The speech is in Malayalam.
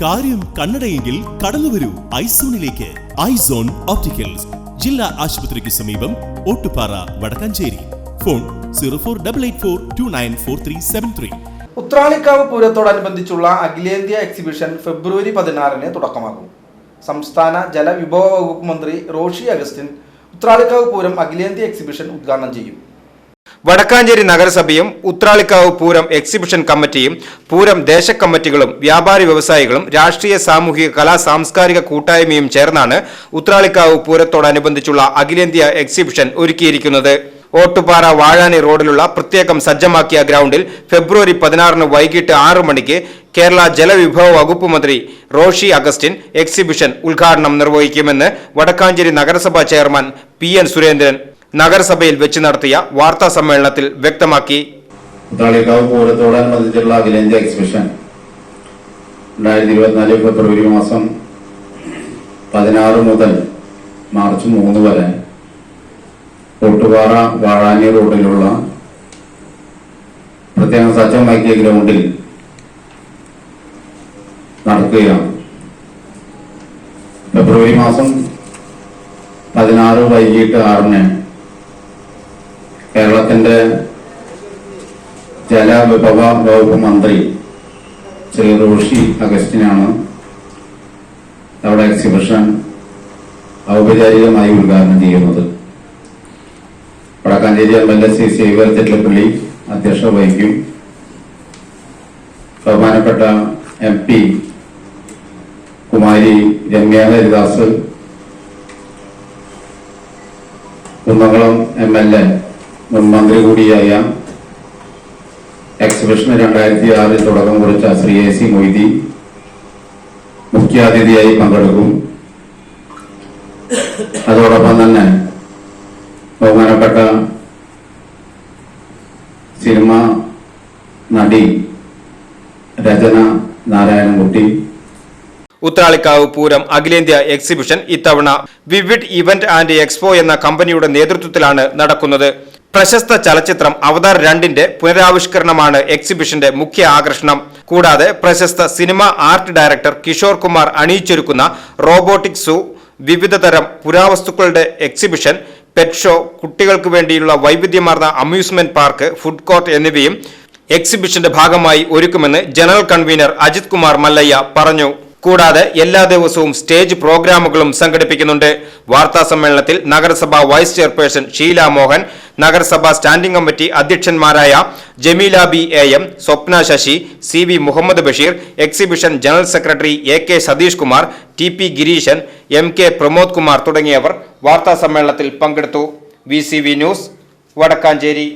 കാര്യം കണ്ണടയെങ്കിൽ കടന്നുവരൂ ഐസോണിലേക്ക്. ഐസോൺ ഓപ്റ്റിക്കൽസ്, ജില്ലാ ആശുപത്രിക്ക് സമീപം, ഓട്ടുപാറ, വടക്കാഞ്ചേരി. ഫോൺ 048842944373. ഉത്രാളിക്കാവ് പൂരത്തോടനുബന്ധിച്ചുള്ള അഖിലേന്ത്യാ എക്സിബിഷൻ ഫെബ്രുവരി 16-ന് തുടക്കമാകും. സംസ്ഥാന ജലവിഭവ വകുപ്പ് മന്ത്രി റോഷി അഗസ്റ്റിൻ ഉത്രാളിക്കാവ് പൂരം അഖിലേന്ത്യാ എക്സിബിഷൻ ഉദ്ഘാടനം ചെയ്യും. വടക്കാഞ്ചേരി നഗരസഭയും ഉത്രാളിക്കാവ് പൂരം എക്സിബിഷൻ കമ്മിറ്റിയും പൂരം ദേശ കമ്മിറ്റികളും വ്യാപാരി വ്യവസായികളും രാഷ്ട്രീയ സാമൂഹിക കലാ സാംസ്കാരിക കൂട്ടായ്മയും ചേർന്നാണ് ഉത്രാളിക്കാവ് പൂരത്തോടനുബന്ധിച്ചുള്ള അഖിലേന്ത്യാ എക്സിബിഷൻ ഒരുക്കിയിരിക്കുന്നത്. ഓട്ടുപാറ വാഴാനി റോഡിലുള്ള പ്രത്യേകം സജ്ജമാക്കിയ ഗ്രൗണ്ടിൽ ഫെബ്രുവരി 16-ന് വൈകിട്ട് 6 മണിക്ക് കേരള ജലവിഭവ വകുപ്പ് മന്ത്രി റോഷി അഗസ്റ്റിൻ എക്സിബിഷൻ ഉദ്ഘാടനം നിർവഹിക്കുമെന്ന് വടക്കാഞ്ചേരി നഗരസഭാ ചെയർമാൻ PN സുരേന്ദ്രൻ നഗരസഭയിൽ വെച്ച് നടത്തിയ വാർത്താ സമ്മേളനത്തിൽ വ്യക്തമാക്കി. ഉത്രാളിക്കാവ് പൂരത്തോടനുബന്ധിച്ചുള്ള അഖിലേന്ത്യാ എക്സിബിഷൻ 2024 ഫെബ്രുവരി മാസം 16 മുതൽ മാർച്ച് 3 വരെ ഓട്ടുപാറ വാഴാനി റോഡിലുള്ള പ്രത്യേകം സജ്ജമാക്കിയ ഗ്രൗണ്ടിൽ നടക്കുകയാണ്. ഫെബ്രുവരി മാസം 16 വൈകിട്ട് 6-ന് കേരളത്തിന്റെ ജലവിഭവ വകുപ്പ് മന്ത്രി ശ്രീ റോഷി അഗസ്റ്റിനാണ് അവിടെ എക്സിബിഷൻ ഔപചാരികമായി ഉദ്ഘാടനം ചെയ്യുന്നത്. വടക്കാഞ്ചേരി MLA സേവ്യർ ചെല്ലപ്പള്ളി അധ്യക്ഷത വഹിക്കും. ബഹുമാനപ്പെട്ട MP കുമാരി രമ്യ ഹരിദാസ്, കുന്നംകുളം MLA മുൻ മന്ത്രി കൂടിയായ എക്സിബിഷന് 2006-ൽ തുടക്കം കുറിച്ച ശ്രീ AC മൊയ്തി മുഖ്യാതിഥിയായി പങ്കെടുക്കും. അതോടൊപ്പം തന്നെ ബഹുമാനപ്പെട്ട സിനിമ നടി രചന നാരായണൻകുട്ടി. ഉത്രാളിക്കാവ് പൂരം അഖിലേന്ത്യാ എക്സിബിഷൻ ഇത്തവണ വിവിഡ് ഇവന്റ് ആൻഡ് എക്സ്പോ എന്ന കമ്പനിയുടെ നേതൃത്വത്തിലാണ് നടക്കുന്നത്. പ്രശസ്ത ചലച്ചിത്രം അവതാർ 2-ന്റെ പുനരാവിഷ്കരണമാണ് എക്സിബിഷന്റെ മുഖ്യ ആകർഷണം. കൂടാതെ പ്രശസ്ത cinema art director Kishore Kumar അണിയിച്ചൊരുക്കുന്ന റോബോട്ടിക് സൂ, വിവിധ തരം പുരാവസ്തുക്കളുടെ എക്സിബിഷൻ, പെറ്റ് ഷോ, കുട്ടികൾക്ക് വേണ്ടിയുള്ള വൈവിധ്യമാർന്ന അമ്യൂസ്മെന്റ് പാർക്ക്, ഫുഡ് കോർട്ട് എന്നിവയും എക്സിബിഷന്റെ ഭാഗമായി ഒരുക്കുമെന്ന് ജനറൽ കൺവീനർ അജിത് കുമാർ മല്ലയ്യ പറഞ്ഞു. കൂടാതെ എല്ലാ ദിവസവും സ്റ്റേജ് പ്രോഗ്രാമുകളും സംഘടിപ്പിക്കുന്നുണ്ട്. വാർത്താ സമ്മേളനത്തിൽ നഗരസഭാ വൈസ് ചെയർപേഴ്സൺ ഷീല മോഹൻ, നഗരസഭാ സ്റ്റാൻഡിംഗ് കമ്മിറ്റി അധ്യക്ഷന്മാരായ Jameela B. AM, Swapna Sasi, CV Muhammad Basheer, exhibition general secretary AK Satheesh Kumar, TP Gireeshan, MK Pramod Kumar തുടങ്ങിയവർ വാർത്താ സമ്മേളനത്തിൽ പങ്കെടുത്തു. VCV news, Vadakkanchery.